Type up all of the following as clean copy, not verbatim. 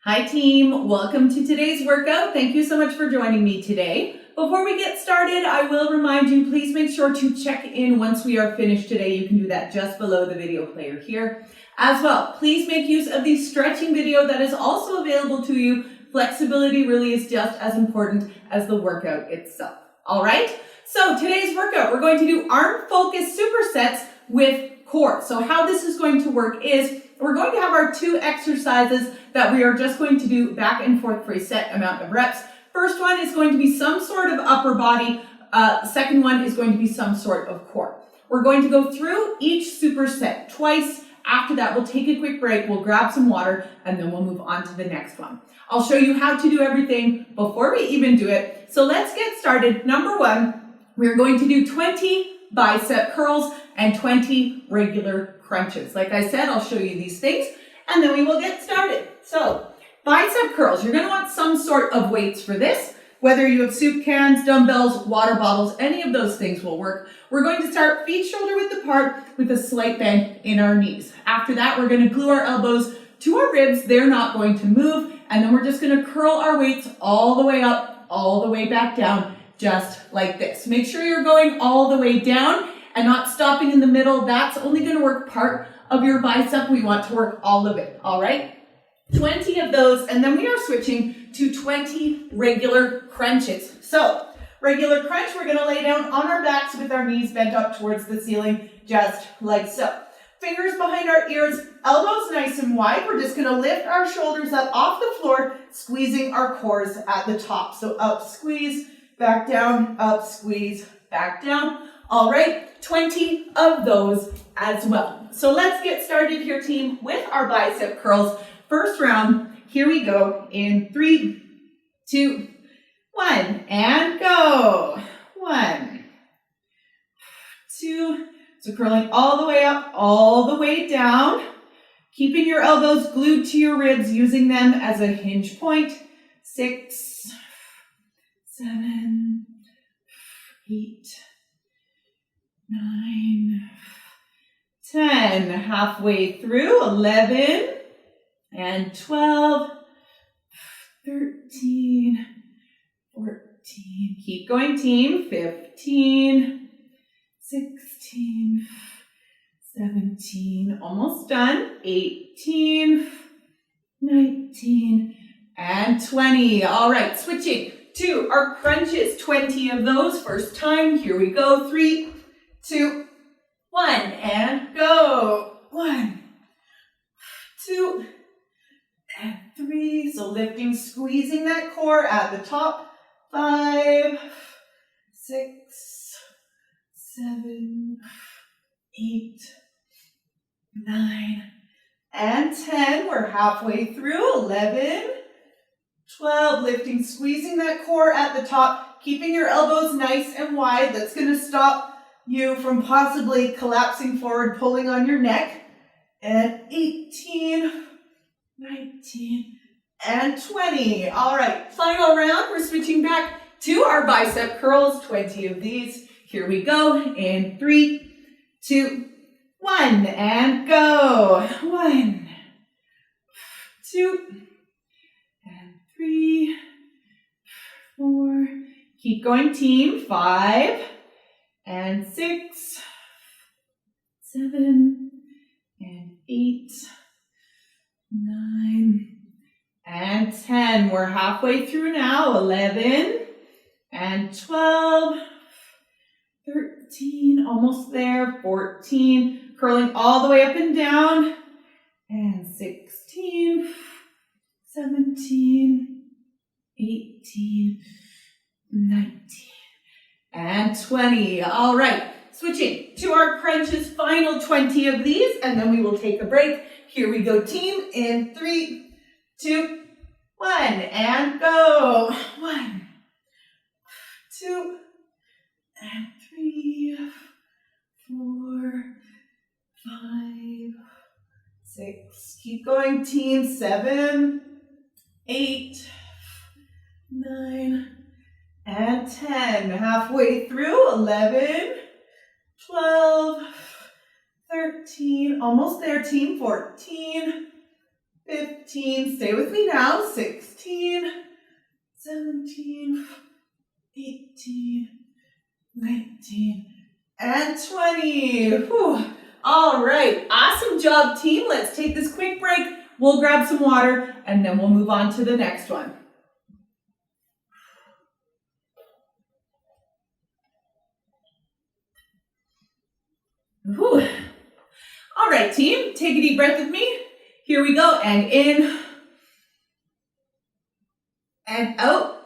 Hi team, welcome to today's workout. Thank you so much for joining me today. Before we get started, I will remind you, please make sure to check in once we are finished today. You can do that just below the video player here. As well, please make use of the stretching video that is also available to you. Flexibility really is just as important as the workout itself. All right, so today's workout, we're going to do arm focus supersets with core. So how this is going to work is we're going to have our two exercises that we are just going to do back and forth for a set amount of reps. First one is going to be some sort of upper body. Second one is going to be some sort of core. We're going to go through each superset twice. After that, we'll take a quick break, we'll grab some water, and then we'll move on to the next one. I'll show you how to do everything before we even do it. So let's get started. Number one, we're going to do 20 bicep curls and 20 regular crunches. Like I said, I'll show you these things and then we will get started. So bicep curls, you're going to want some sort of weights for this. Whether you have soup cans, dumbbells, water bottles, any of those things will work. We're going to start feet shoulder width apart with a slight bend in our knees. After that, we're going to glue our elbows to our ribs. They're not going to move. And then we're just going to curl our weights all the way up, all the way back down, just like this. Make sure you're going all the way down and not stopping in the middle. That's only going to work part of your bicep. We want to work all of it, all right? 20 of those, and then we are switching to 20 regular crunches. So, regular crunch, we're going to lay down on our backs with our knees bent up towards the ceiling, just like so. Fingers behind our ears, elbows nice and wide. We're just going to lift our shoulders up off the floor, squeezing our cores at the top. So up, squeeze, back down, up, squeeze, back down. All right, 20 of those as well. So let's get started here, team, with our bicep curls. First round, here we go in 3, 2, 1, and go. 1, 2, so curling all the way up, all the way down, keeping your elbows glued to your ribs, using them as a hinge point. 6, 7, 8, 9, 10, halfway through, 11, and 12, 13, 14, keep going team, 15, 16, 17, almost done, 18, 19, and 20. All right, switching to our crunches, 20 of those, first time, here we go, 3, 2, 1, and go. 1, 2, and 3. So lifting, squeezing that core at the top. 5, 6, 7, 8, 9, and 10. We're halfway through. 11, 12. Lifting, squeezing that core at the top, keeping your elbows nice and wide. That's going to stop you from possibly collapsing forward, pulling on your neck. And 18, 19, and 20. All right, final round. We're switching back to our bicep curls, 20 of these. Here we go in 3, 2, 1, and go. 1, 2, and 3, 4. Keep going, team. 5, and 6, 7, and 8, 9, and 10. We're halfway through now. 11, and 12, 13, almost there. 14, curling all the way up and down. And 16, 17, 18, 19, and 20. All right, switching to our crunches, final 20 of these, and then we will take a break. Here we go, team, in 3, 2, 1, and go. 1, 2, and 3, 4, 5, 6. Keep going, team. 7, 8, 9, and 10. Halfway through. 11, 12, 13, almost there, team. 14, 15, stay with me now, 16, 17, 18, 19, and 20. Whew. All right, awesome job, team. Let's take this quick break. We'll grab some water, and then we'll move on to the next one. Whew. All right, team, take a deep breath with me. Here we go, and in, and out.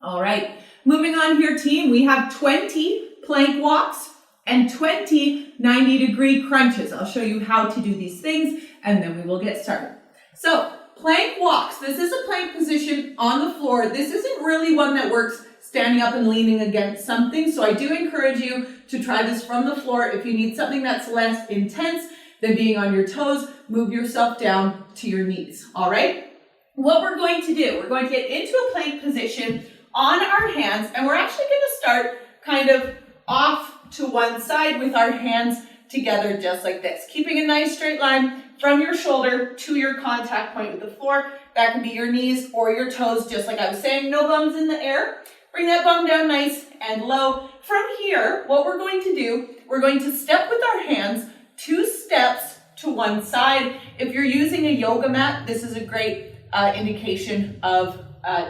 All right, moving on here, team, we have 20 plank walks and 20 90-degree crunches. I'll show you how to do these things, and then we will get started. So, plank walks. This is a plank position on the floor. This isn't really one that works standing up and leaning against something, so I do encourage you to try this from the floor. If you need something that's less intense than being on your toes, move yourself down to your knees, all right? What we're going to do, we're going to get into a plank position on our hands, and we're actually going to start kind of off to one side with our hands together just like this, keeping a nice straight line from your shoulder to your contact point with the floor. That can be your knees or your toes, just like I was saying, no bums in the air. Bring that bum down nice and low. From here, what we're going to do, we're going to step with our hands 2 steps to one side. If you're using a yoga mat, this is a great indication of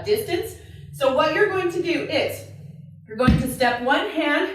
distance. So what you're going to do is, you're going to step one hand,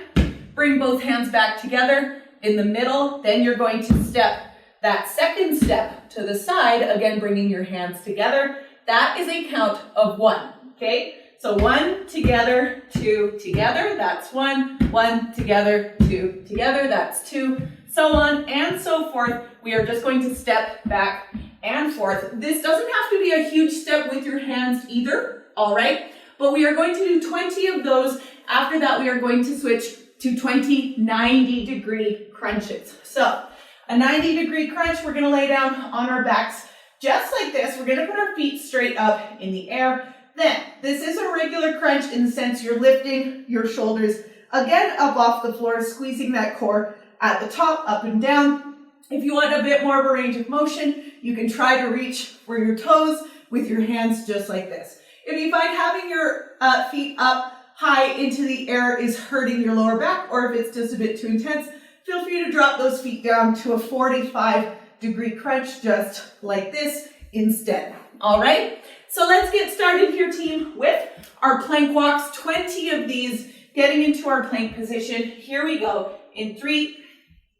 bring both hands back together in the middle, then you're going to step that second step to the side, again bringing your hands together. That is a count of 1, okay? So 1 together, 2 together, that's 1, 1 together, 2 together, that's 2, so on and so forth. We are just going to step back and forth. This doesn't have to be a huge step with your hands either, all right? But we are going to do 20 of those. After that, we are going to switch to 20 90-degree crunches. So a 90-degree crunch, we're going to lay down on our backs just like this. We're going to put our feet straight up in the air. Then, this is a regular crunch in the sense you're lifting your shoulders again up off the floor, squeezing that core at the top, up and down. If you want a bit more of a range of motion, you can try to reach for your toes with your hands just like this. If you find having your feet up high into the air is hurting your lower back, or if it's just a bit too intense, feel free to drop those feet down to a 45-degree crunch just like this instead. All right? So let's get started here, team, with our plank walks. 20 of these, getting into our plank position. Here we go. In 3,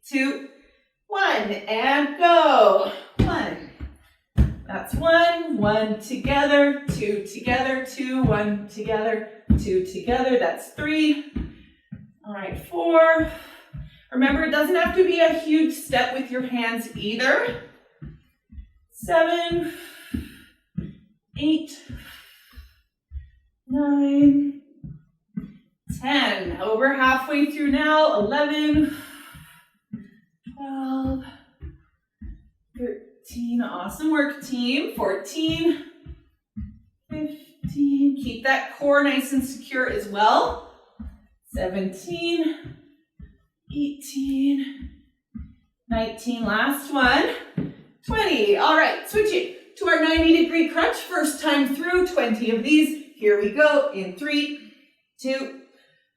2, 1, and go. 1. That's 1, 1 together, 2 together, 2, 1 together, 2 together. That's 3. All right, 4. Remember, it doesn't have to be a huge step with your hands either. 7, 8, 9, 10. Over halfway through now. 11, 12, 13. Awesome work, team. 14, 15. Keep that core nice and secure as well. 17, 18, 19. Last one. 20. All right, switching to our 90-degree crunch. First time through, 20 of these. Here we go. In 3, 2,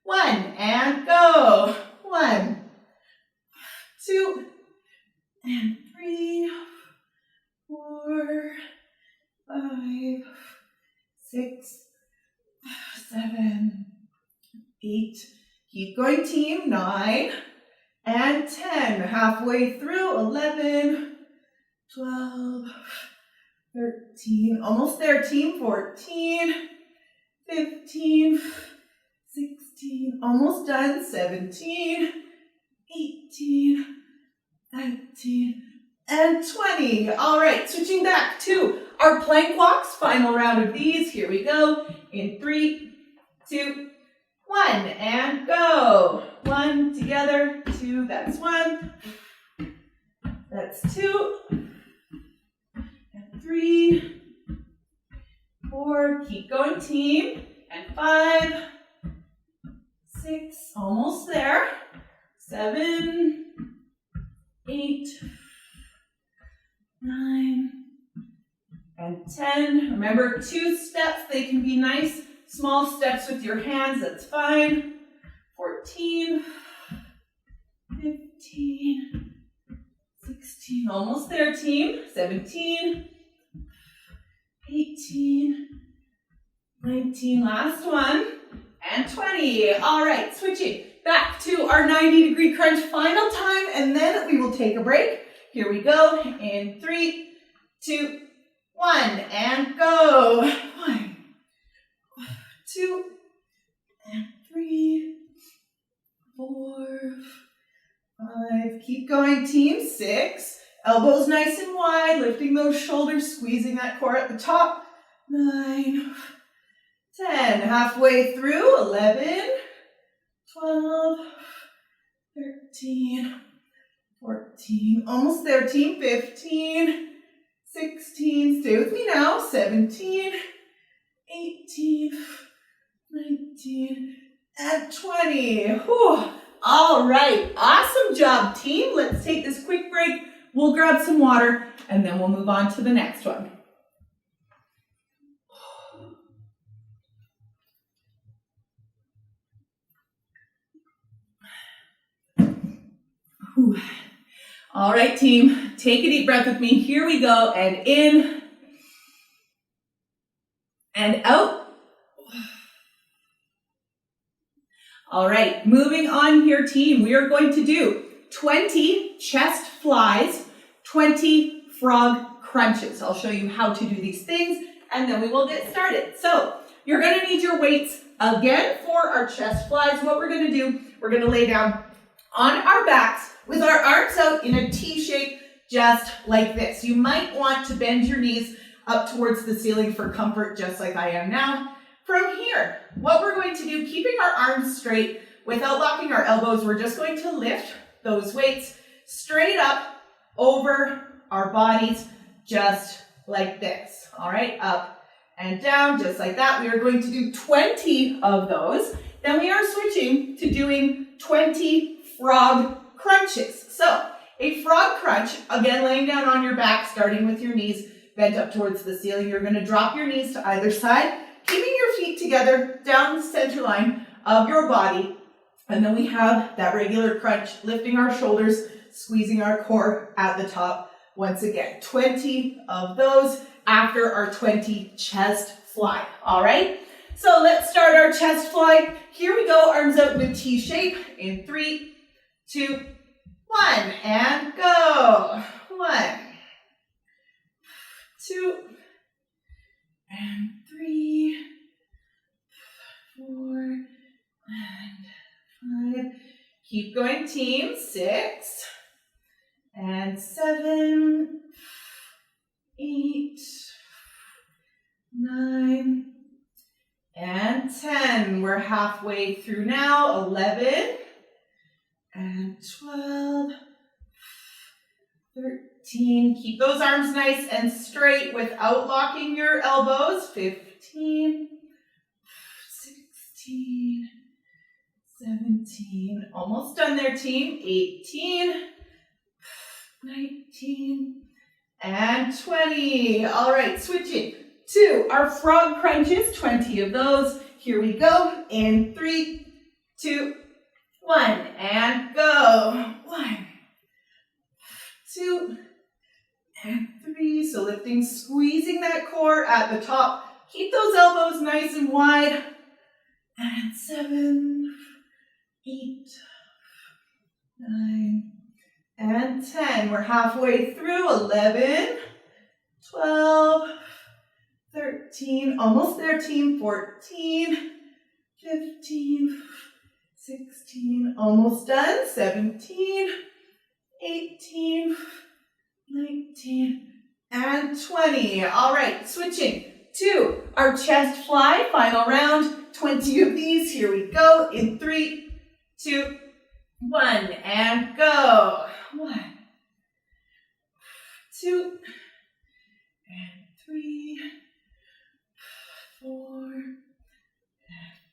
1, and go. 1, 2, and 3, 4, 5, 6, 7, 8. Keep going, team. 9 and 10. Halfway through. 11, 12, 13. Almost there, team. 14, 15, 16. Almost done. 17, 18, 19, and 20. All right, switching back to our plank walks. Final round of these. Here we go. In 3, 2, 1, and go. 1 together, 2, that's 1. That's 2. And 3, 4. Keep going, team. And 5, 6. Almost there. 7, 8, 9, and 10. Remember, 2 steps, they can be nice, small steps with your hands, that's fine. 14, 15, 16, almost there, team. 17, 18, 19, last one, and 20. All right, switching back to our 90-degree crunch final time, and then we will take a break. Here we go, in 3, 2, 1, and go. 1, 2, and 3, 4, 5. Keep going, team. 6. Elbows nice and wide, lifting those shoulders, squeezing that core at the top. 9, 10. Halfway through. 11, 12, 13, 14. Almost there, team. 15, 16. Stay with me now. 17, 18, 19, and 20. Whew. All right, awesome job, team. Let's take this quick break. We'll grab some water, and then we'll move on to the next one. Whew. All right, team, take a deep breath with me. Here we go, and in, and out. All right, moving on here, team. We are going to do 20 chest flies, 20 frog crunches. I'll show you how to do these things, and then we will get started. So you're going to need your weights again for our chest flies. What we're going to do, we're going to lay down on our backs with our arms out in a T shape, just like this. You might want to bend your knees up towards the ceiling for comfort, just like I am now. From here, what we're going to do, keeping our arms straight without locking our elbows, we're just going to lift those weights straight up over our bodies, just like this. All right, up and down, just like that. We are going to do 20 of those. Then we are switching to doing 20 frog crunches. So a frog crunch, again, laying down on your back, starting with your knees bent up towards the ceiling. You're going to drop your knees to either side, keeping your feet together down the center line of your body. And then we have that regular crunch, lifting our shoulders, squeezing our core at the top. Once again, 20 of those after our 20 chest fly. All right, so let's start our chest fly. Here we go, arms out in a T shape in 3, 2, 1, and go. 1, 2, and 3, 4, and 5. Keep going, team. 6, and 7, 8, 9, and 10. We're halfway through now. 11, and 12, 13. Keep those arms nice and straight without locking your elbows. 15, 16, 17. Almost done there, team. 18, 19, and 20. All right, switching to our frog crunches. 20 of those. Here we go. In 3, 2, 1, and go. 1, 2, and 3. So lifting, squeezing that core at the top. Keep those elbows nice and wide. And 7, 8, 9, and 10. We're halfway through. 11, 12, 13. Almost there, team. 14, 15, 16. Almost done. 17, 18, 19, and 20. All right, switching to our chest fly. Final round. 20 of these. Here we go. In 3, 2, 1, and go. 1, 2, and 3, 4, and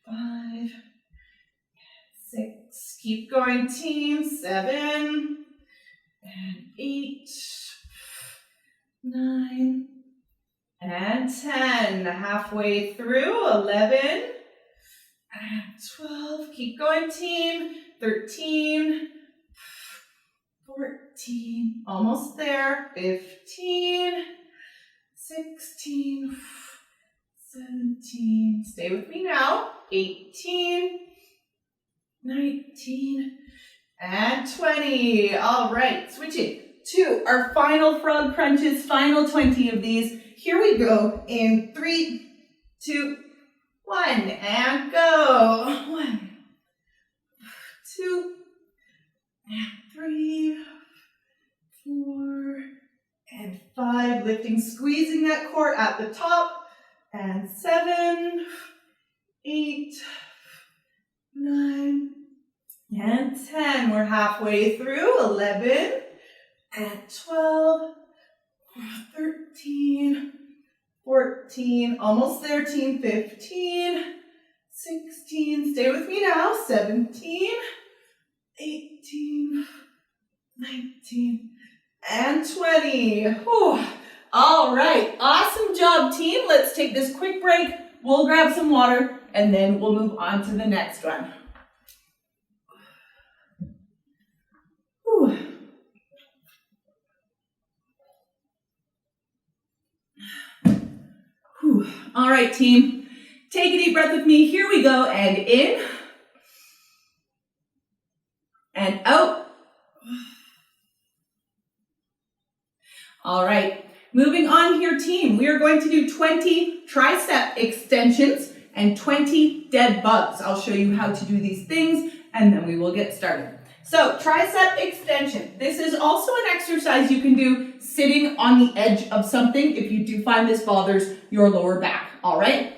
5, and 6. Keep going, team. 7, and 8, 9, and 10. Halfway through, 11, and 12. Keep going, team. 13, 14, almost there. 15, 16, 17. Stay with me now. 18, 19, and 20. All right, switching to our final frog crunches, final 20 of these. Here we go in 3, 2, 1, and go. 1, 2, and 3, 4, and 5. Lifting, squeezing that core at the top. And 7, 8, 9, and 10. We're halfway through. 11, and 12, 13, 14, almost there, team. 15, 16, stay with me now. 17, 18, 19, and 20. Whew. All right, awesome job, team. Let's take this quick break. We'll grab some water, and then we'll move on to the next one. Whew. Whew. All right, team. Take a deep breath with me. Here we go, and in, and out. All right. Moving on here, team, we are going to do 20 tricep extensions and 20 dead bugs. I'll show you how to do these things, and then we will get started. So, tricep extension. This is also an exercise you can do sitting on the edge of something if you do find this bothers your lower back, all right?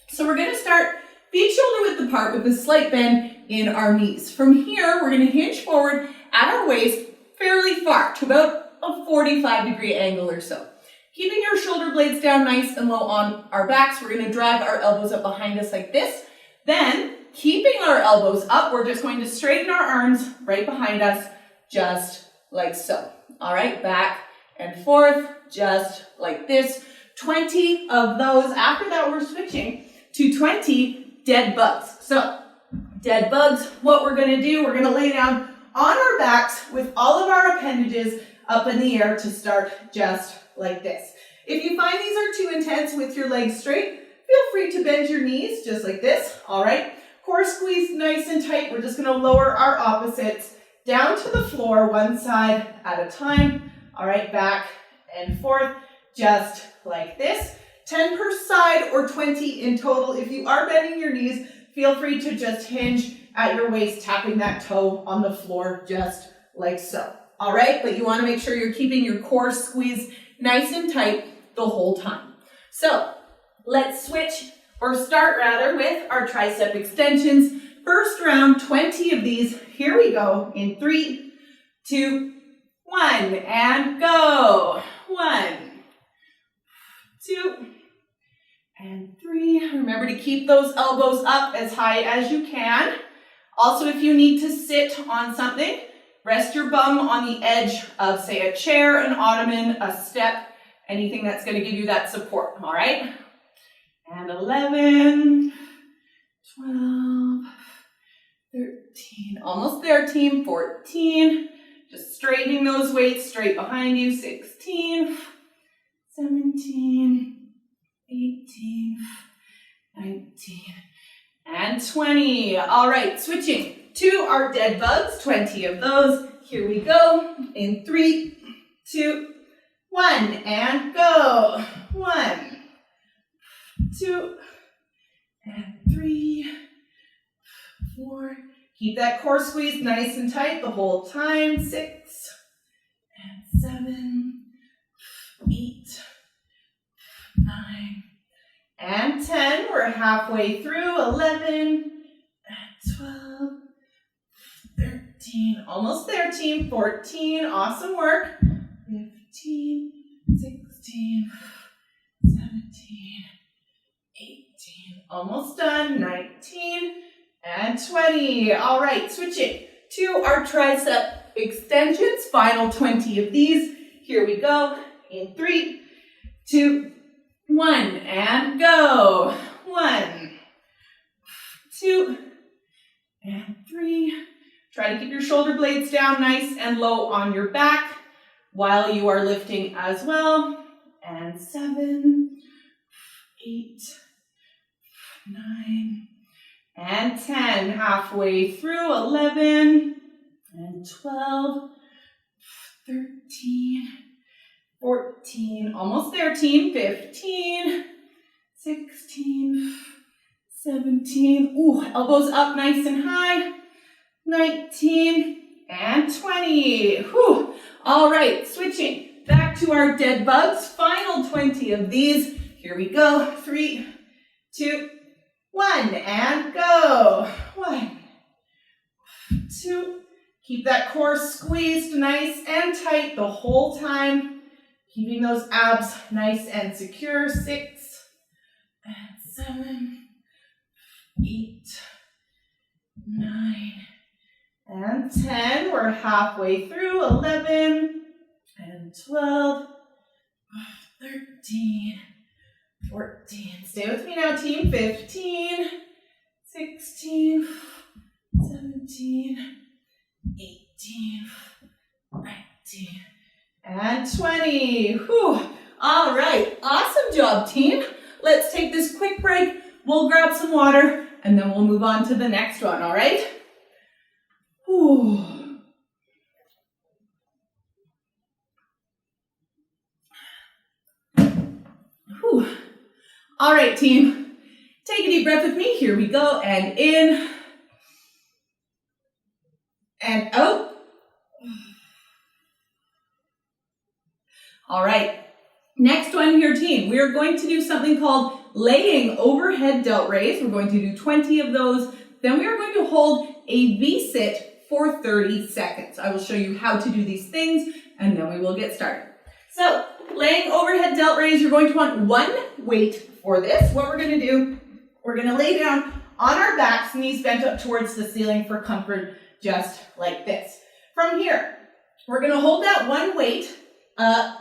So we're gonna start feet shoulder width apart with a slight bend in our knees. From here, we're gonna hinge forward at our waist fairly far to about a 45-degree angle or so. Keeping your shoulder blades down nice and low on our backs, we're going to drag our elbows up behind us like this. Then, keeping our elbows up, we're just going to straighten our arms right behind us, just like so. All right, back and forth, just like this. 20 of those. After that, we're switching to 20 dead bugs. So, dead bugs, what we're going to do, we're going to lay down on our backs with all of our appendages up in the air to start just like this. If you find these are too intense with your legs straight, feel free to bend your knees just like this, all right? Core squeezed nice and tight. We're just gonna lower our opposites down to the floor, one side at a time, all right? Back and forth, just like this. 10 per side or 20 in total. If you are bending your knees, feel free to just hinge at your waist, tapping that toe on the floor just like so. All right, but you wanna make sure you're keeping your core squeezed nice and tight the whole time. So let's switch, or start rather, with our tricep extensions. First round, 20 of these. Here we go in 3, 2, 1, and go. 1, 2, and 3. Remember to keep those elbows up as high as you can. Also, if you need to sit on something, rest your bum on the edge of, say, a chair, an ottoman, a step, anything that's going to give you that support, all right? And 11, 12, 13, almost there, team. 14, just straightening those weights straight behind you. 16, 17, 18, 19, and 20. All right, switching to our dead bugs, 20 of those. Here we go in 3, 2, 1, and go. 1, 2, and 3, 4. Keep that core squeezed nice and tight the whole time. 6, and 7, 8, 9, and 10. We're halfway through. 11, and 12, 13, almost there, team. 14, awesome work. 15, 16, 17, 18, almost done. 19, and 20. All right, switching to our tricep extensions. Final 20 of these. Here we go in 3, 2, 1, and go. 1, 2, and 3. Try to keep your shoulder blades down nice and low on your back while you are lifting as well. And 7, 8, 9, and 10. Halfway through. 11, and 12, 13, 14. Almost there, team. 15, 16, 17. Ooh, elbows up nice and high. 19 and 20. Whew. All right, switching back to our dead bugs. Final 20 of these. Here we go. 3, 2, 1, and go. 1, 2. Keep that core squeezed nice and tight the whole time. Keeping those abs nice and secure. 6, and 7, 8, 9, and 10. We're halfway through. 11, and 12, 13, 14. Stay with me now, team. 15, 16, 17, 18, 19, and 20. Whew. All right. Awesome job, team. Let's take this quick break. We'll grab some water, and then we'll move on to the next one, all right? Whew. Whew. All right, team. Take a deep breath with me. Here we go. And in. And out. All right. Next one here, team. We are going to do something called laying overhead delt raise. We're going to do 20 of those. Then we are going to hold a V-sit for 30 seconds. I will show you how to do these things, and then we will get started. So, laying overhead delt raise, you're going to want one weight for this. What we're going to do, we're going to lay down on our backs, knees bent up towards the ceiling for comfort, just like this. From here, we're going to hold that one weight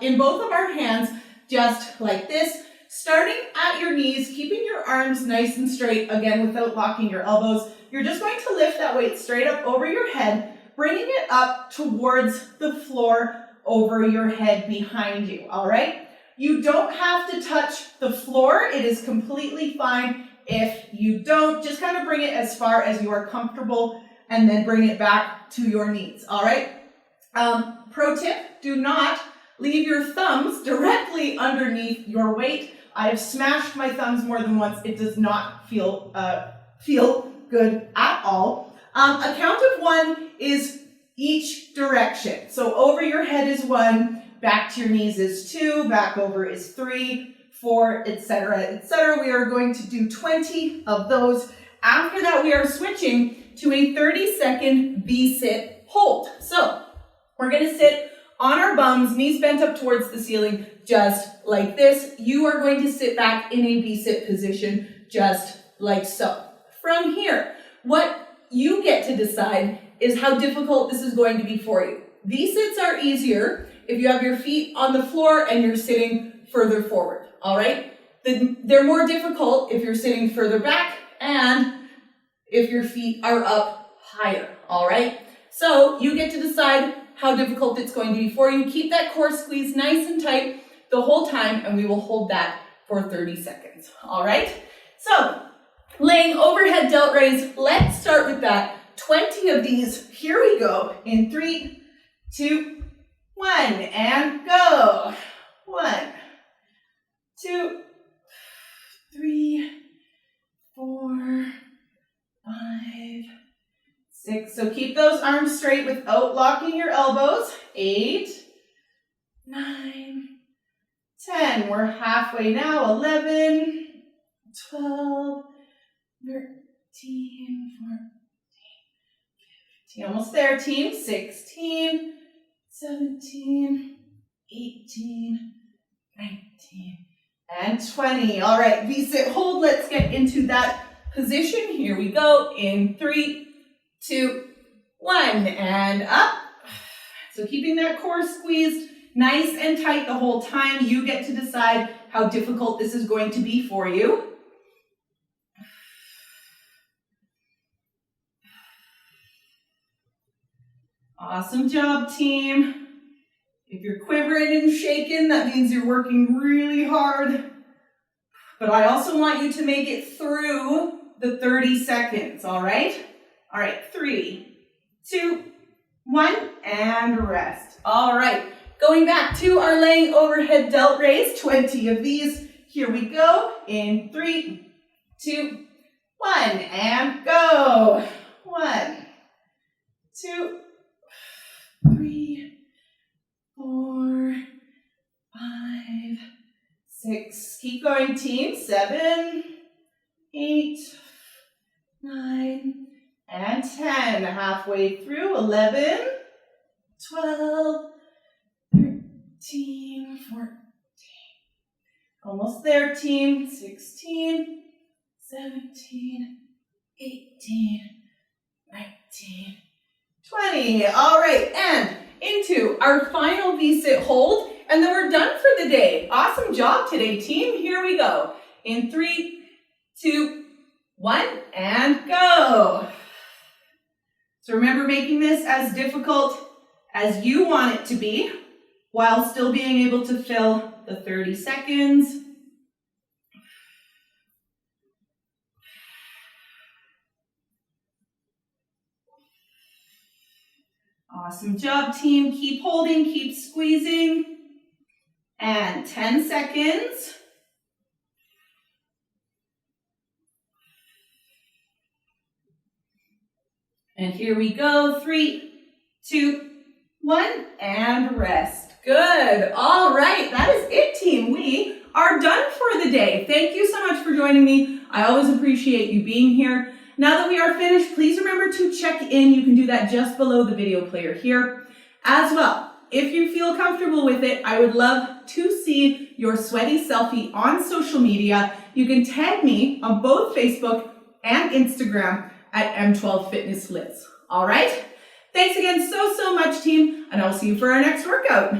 in both of our hands, just like this, starting at your knees, keeping your arms nice and straight, again, without locking your elbows. You're just going to lift that weight straight up over your head, bringing it up towards the floor over your head behind you, all right? You don't have to touch the floor. It is completely fine if you don't. Just kind of bring it as far as you are comfortable and then bring it back to your knees, all right? Pro tip, do not leave your thumbs directly underneath your weight. I've smashed my thumbs more than once. It does not feel good at all. A count of 1 is each direction. So over your head is 1, back to your knees is 2, back over is 3, 4, etc., etc. We are going to do 20 of those. After that, we are switching to a 30-second V-sit hold. So we're going to sit on our bums, knees bent up towards the ceiling, just like this. You are going to sit back in a V-sit position, just like so. From here, what you get to decide is how difficult this is going to be for you. V-sits are easier if you have your feet on the floor and you're sitting further forward, all right? They're more difficult if you're sitting further back and if your feet are up higher, all right? So you get to decide how difficult it's going to be for you. Keep that core squeezed nice and tight the whole time, and we will hold that for 30 seconds, all right? So, laying overhead delt raise, let's start with that. 20 of these, here we go, in 3, 2, 1, and go. 1, 2, 3, 4, 5, 6. So keep those arms straight without locking your elbows. 8, 9, 10. We're halfway now. 11, 12, 13, 14, 15. Almost there, team. 16, 17, 18, 19, and 20. All right, V-sit hold. Let's get into that position. Here we go. In 3, 2, 1, and up. So keeping that core squeezed nice and tight the whole time. You get to decide how difficult this is going to be for you. Awesome job, team. If you're quivering and shaking, that means you're working really hard. But I also want you to make it through the 30 seconds, all right? All right, 3, 2, 1, and rest. All right, going back to our laying overhead delt raise, 20 of these. Here we go, in 3, 2, 1, and go. 1, 2, 3, 4, 5, 6. Keep going, team. 7, 8, 9, and 10. Halfway through. 11, 12, 13, 14. Almost there, team. 16, 17, 18, 19, 20. All right, and into our final V-sit hold, and then we're done for the day. Awesome job today, team. Here we go. In 3, 2, 1, and go. So remember, making this as difficult as you want it to be, while still being able to fill the 30 seconds. Awesome job, team. Keep holding, keep squeezing. And 10 seconds. And here we go. 3, 2, 1, and rest. Good. All right. That is it, team. We are done for the day. Thank you so much for joining me. I always appreciate you being here. Now that we are finished, please remember to check in. You can do that just below the video player here. As well, if you feel comfortable with it, I would love to see your sweaty selfie on social media. You can tag me on both Facebook and Instagram at M12 Fitness Liz. All right? Thanks again so much, team, and I'll see you for our next workout.